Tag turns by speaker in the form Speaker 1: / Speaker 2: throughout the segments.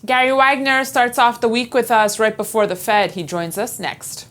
Speaker 1: Gary Wagner starts off the week with us right before the Fed. He joins us next.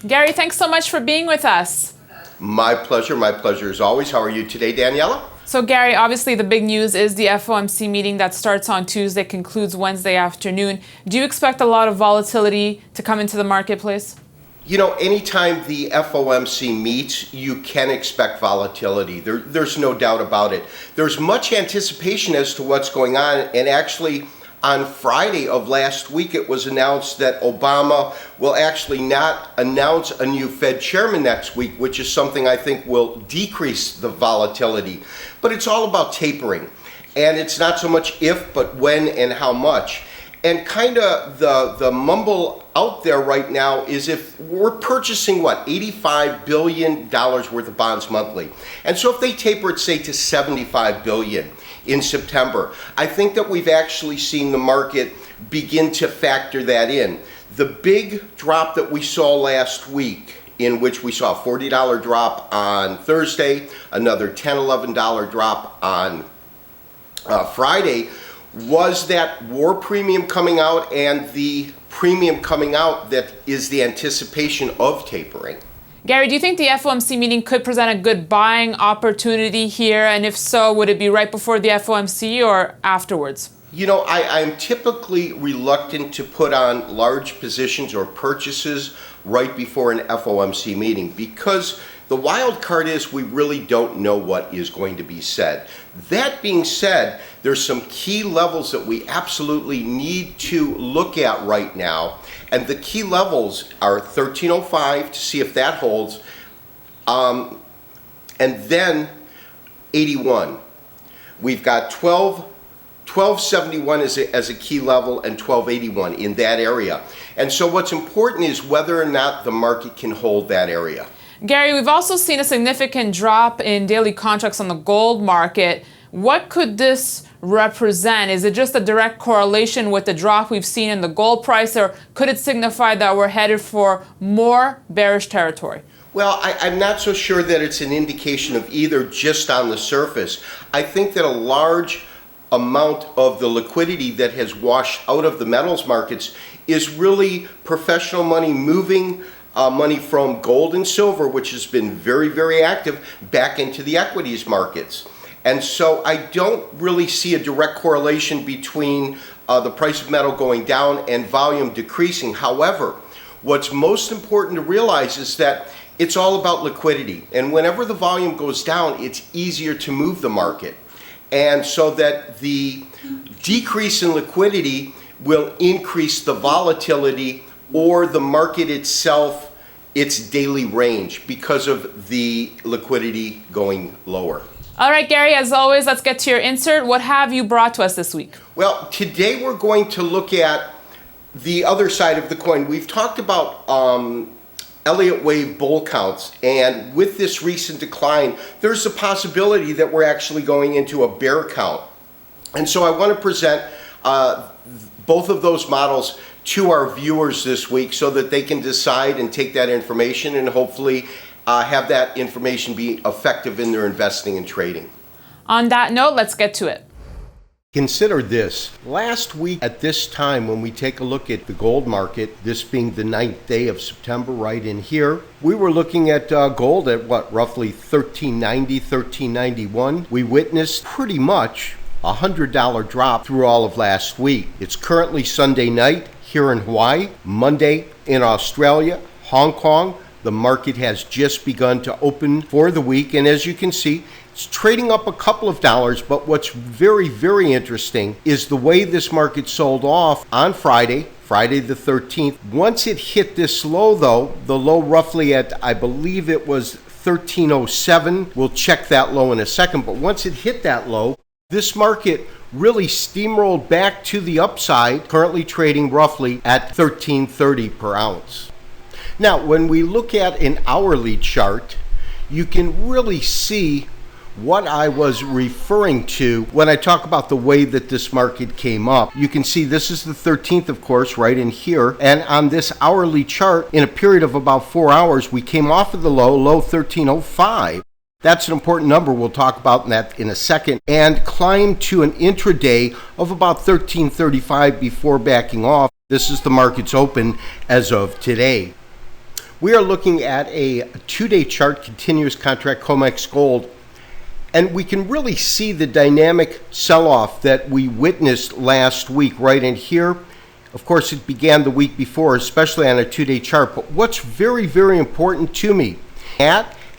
Speaker 1: Gary, thanks so much for being with us.
Speaker 2: My pleasure as always. How are you today, Daniela?
Speaker 1: So Gary, obviously the big news is the FOMC meeting that starts on Tuesday, concludes Wednesday afternoon. Do you expect a lot of volatility to come into the marketplace?
Speaker 2: You know, anytime the FOMC meets, you can expect volatility. There's no doubt about it. There's much anticipation as to what's going on, and actually on Friday of last week, it was announced that Obama will actually not announce a new Fed chairman next week, which is something I think will decrease the volatility. But it's all about tapering. And it's not so much if, but when and how much. And kind of the mumble out there right now is if we're purchasing, $85 billion worth of bonds monthly. And so if they taper it, say, to $75 billion in September, I think that we've actually seen the market begin to factor that in. The big drop that we saw last week, in which we saw a $40 drop on Thursday, another $10, $11 drop on Friday, was that war premium coming out and the premium coming out that is the anticipation of tapering.
Speaker 1: Gary, do you think the FOMC meeting could present a good buying opportunity here? And if so, would it be right before the FOMC or afterwards?
Speaker 2: You know, I'm typically reluctant to put on large positions or purchases right before an FOMC meeting because the wild card is we really don't know what is going to be said. That being said, there's some key levels that we absolutely need to look at right now. And the key levels are 1305 to see if that holds, and then 81. We've got 1271 as a key level and 1281 in that area. And so what's important is whether or not the market can hold that area.
Speaker 1: Gary, we've also seen a significant drop in daily contracts on the gold market. What could this represent? Is it just a direct correlation with the drop we've seen in the gold price, or could it signify that we're headed for more bearish territory?
Speaker 2: Well, I'm not so sure that it's an indication of either just on the surface. I think that a large amount of the liquidity that has washed out of the metals markets is really professional money moving money from gold and silver, which has been very, very active, back into the equities markets. And so I don't really see a direct correlation between the price of metal going down and volume decreasing. However, what's most important to realize is that it's all about liquidity. And whenever the volume goes down, it's easier to move the market. And so that the decrease in liquidity will increase the volatility or the market itself, its daily range, because of the liquidity going lower.
Speaker 1: All right, Gary, as always, let's get to your insert. What have you brought to us this week?
Speaker 2: Well, today we're going to look at the other side of the coin. We've talked about Elliott wave bull counts, and with this recent decline, there's a possibility that we're actually going into a bear count. And so I want to present both of those models to our viewers this week so that they can decide and take that information and hopefully have that information be effective in their investing and trading.
Speaker 1: On that note, let's get to it.
Speaker 2: Consider this. Last week at this time, when we take a look at the gold market, this being the 9th day of September right in here, we were looking at gold at roughly 1390, 1391. We witnessed pretty much a $100 drop through all of last week. It's currently Sunday night here in Hawaii, Monday in Australia, Hong Kong. The market has just begun to open for the week, and as you can see, it's trading up a couple of dollars, but what's very, very interesting is the way this market sold off on Friday the 13th. Once it hit this low, though, the low roughly at, I believe it was 1307. We'll check that low in a second, but once it hit that low, this market really steamrolled back to the upside, currently trading roughly at 1330 per ounce. Now, when we look at an hourly chart, you can really see what I was referring to when I talk about the way that this market came up. You can see this is the 13th, of course, right in here. And on this hourly chart, in a period of about 4 hours, we came off of the low 1305. That's an important number. We'll talk about that in a second. And climbed to an intraday of about 1335 before backing off. This is the market's open as of today. We are looking at a 2-day chart, continuous contract COMEX gold. And we can really see the dynamic sell-off that we witnessed last week right in here. Of course, it began the week before, especially on a 2-day chart. But what's very, very important to me,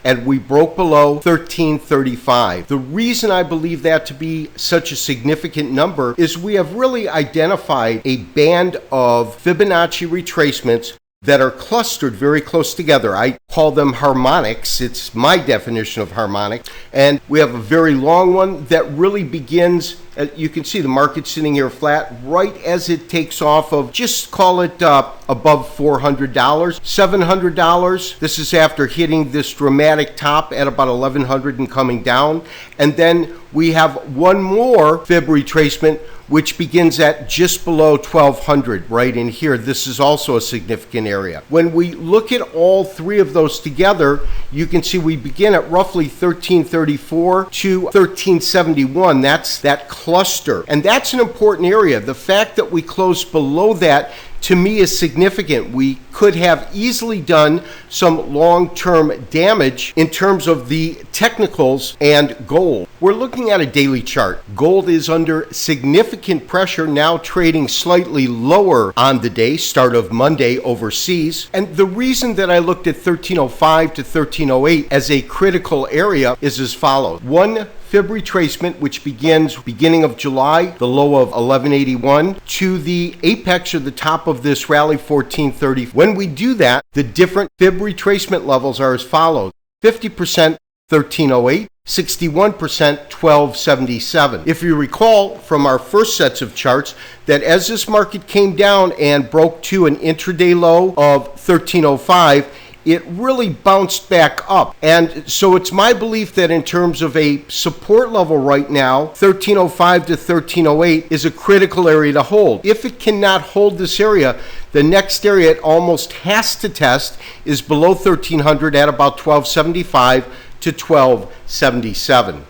Speaker 2: and we broke below 1335. The reason I believe that to be such a significant number is we have really identified a band of Fibonacci retracements that are clustered very close together. I call them harmonics. It's my definition of harmonic. And we have a very long one that really begins, you can see the market sitting here flat right as it takes off of, just call it above $400, $700. This is after hitting this dramatic top at about 1100 and coming down. And then we have one more fib retracement which begins at just below 1200 right in here. This is also a significant area. When we look at all three of those together, you can see we begin at roughly 1334 to 1371. That's that cluster. And that's an important area. The fact that we closed below that to me is significant. We could have easily done some long-term damage in terms of the technicals and gold. We're looking at a daily chart. Gold is under significant pressure, now trading slightly lower on the day, start of Monday overseas. And the reason that I looked at 1305 to 1308 as a critical area is as follows. One fib retracement, which begins beginning of July, the low of 1181, to the apex or the top of this rally 1430. When we do that, the different fib retracement levels are as follows. 50% 1308, 61% 1277. If you recall from our first sets of charts that as this market came down and broke to an intraday low of 1305, it really bounced back up. And so it's my belief that in terms of a support level right now, 1305 to 1308 is a critical area to hold. If it cannot hold this area, the next area it almost has to test is below 1300 at about 1275 to 1277.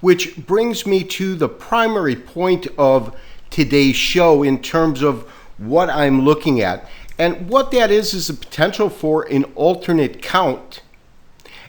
Speaker 2: Which brings me to the primary point of today's show in terms of what I'm looking at. And what that is the potential for an alternate count.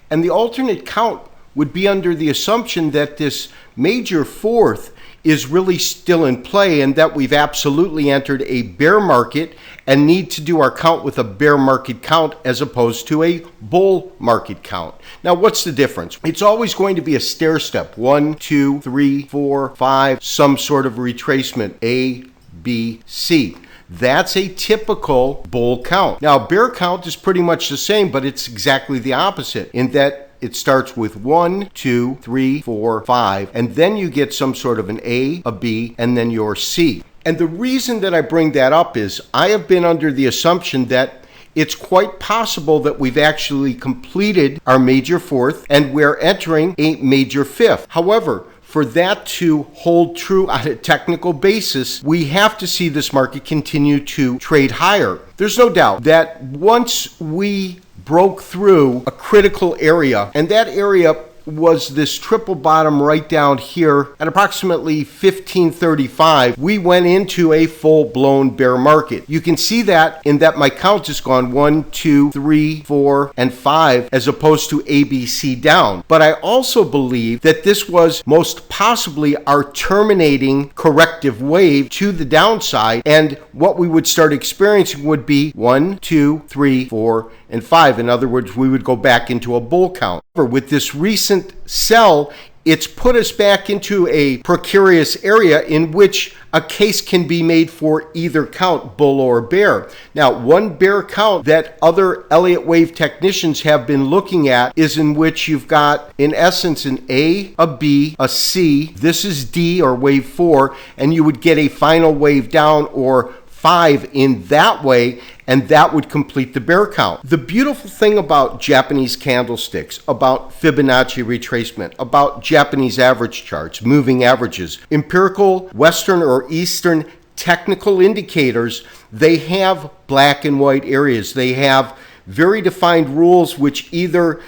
Speaker 2: And the alternate count would be under the assumption that this major fourth is really still in play and that we've absolutely entered a bear market and need to do our count with a bear market count as opposed to a bull market count. Now, what's the difference? It's always going to be a stair step. 1, 2, 3, 4, 5, some sort of retracement. A, B, C. That's a typical bull count. Now, bear count is pretty much the same, but it's exactly the opposite in that it starts with 1, 2, 3, 4, 5, and then you get some sort of an A, a B, and then your C. And the reason that I bring that up is I have been under the assumption that it's quite possible that we've actually completed our major fourth and we're entering a major fifth. However, for that to hold true on a technical basis, we have to see this market continue to trade higher. There's no doubt that once we broke through a critical area, and that area was this triple bottom right down here at approximately 1535, we went into a full-blown bear market. You can see that in that my count has gone 1, 2, 3, 4, and 5 as opposed to ABC down. But I also believe that this was most possibly our terminating corrective wave to the downside, and what we would start experiencing would be 1, 2, 3, 4, and 5. In other words, we would go back into a bull count. With this recent sell, it's put us back into a precarious area in which a case can be made for either count, bull or bear. Now, one bear count that other Elliott wave technicians have been looking at is in which you've got, in essence, an A, a B, a C. This is D or wave 4, and you would get a final wave down or 5 in that way, and that would complete the bear count. The beautiful thing about Japanese candlesticks, about Fibonacci retracement, about Japanese average charts, moving averages, empirical Western or Eastern technical indicators, they have black and white areas. They have very defined rules which either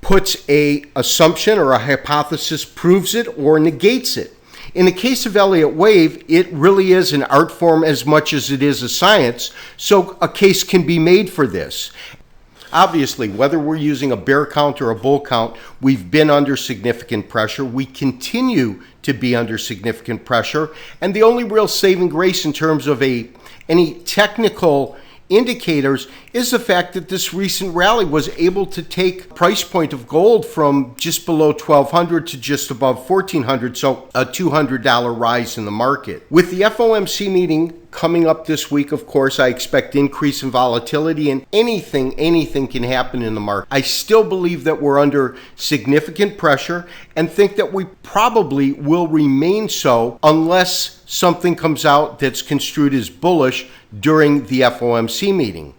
Speaker 2: puts a assumption or a hypothesis, proves it, or negates it. In the case of Elliott Wave, it really is an art form as much as it is a science, so a case can be made for this. Obviously, whether we're using a bear count or a bull count, we've been under significant pressure. We continue to be under significant pressure, and the only real saving grace in terms of any technical indicators is the fact that this recent rally was able to take price point of gold from just below $1,200 to just above $1,400, so a $200 rise in the market. With the FOMC meeting coming up this week, of course, I expect increase in volatility, and anything can happen in the market. I still believe that we're under significant pressure and think that we probably will remain so unless something comes out that's construed as bullish during the FOMC meeting.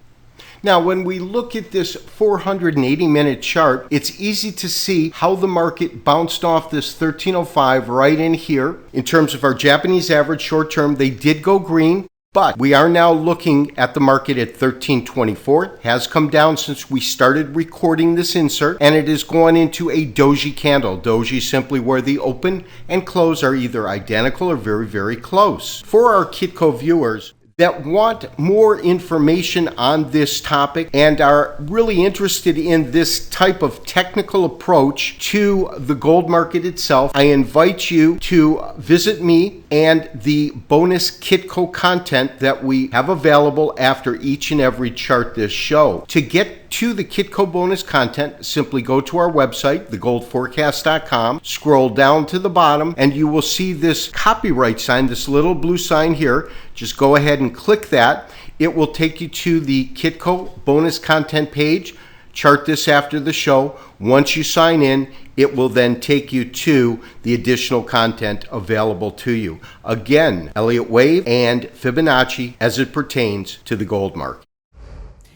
Speaker 2: Now, when we look at this 480-minute chart, it's easy to see how the market bounced off this 1305 right in here. In terms of our Japanese average short term, they did go green, but we are now looking at the market at 1324. It has come down since we started recording this insert, and it is going into a doji candle. Doji simply where the open and close are either identical or very, very close. For our Kitco viewers that want more information on this topic and are really interested in this type of technical approach to the gold market itself, I invite you to visit me and the bonus Kitco content that we have available after each and every chart this show. To get to the Kitco bonus content, simply go to our website, thegoldforecast.com, scroll down to the bottom, and you will see this copyright sign, this little blue sign here. Just go ahead and click that. It will take you to the Kitco bonus content page. Chart this after the show. Once you sign in, it will then take you to the additional content available to you. Again, Elliott Wave and Fibonacci as it pertains to the gold market.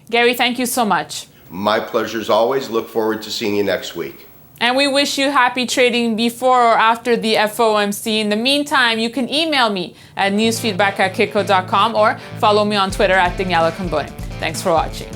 Speaker 1: Gary, thank you so much.
Speaker 2: My pleasure as always. Look forward to seeing you next week.
Speaker 1: And we wish you happy trading before or after the FOMC. In the meantime, you can email me at newsfeedback@kitco.com or follow me on Twitter at Daniela Cambone. Thanks for watching.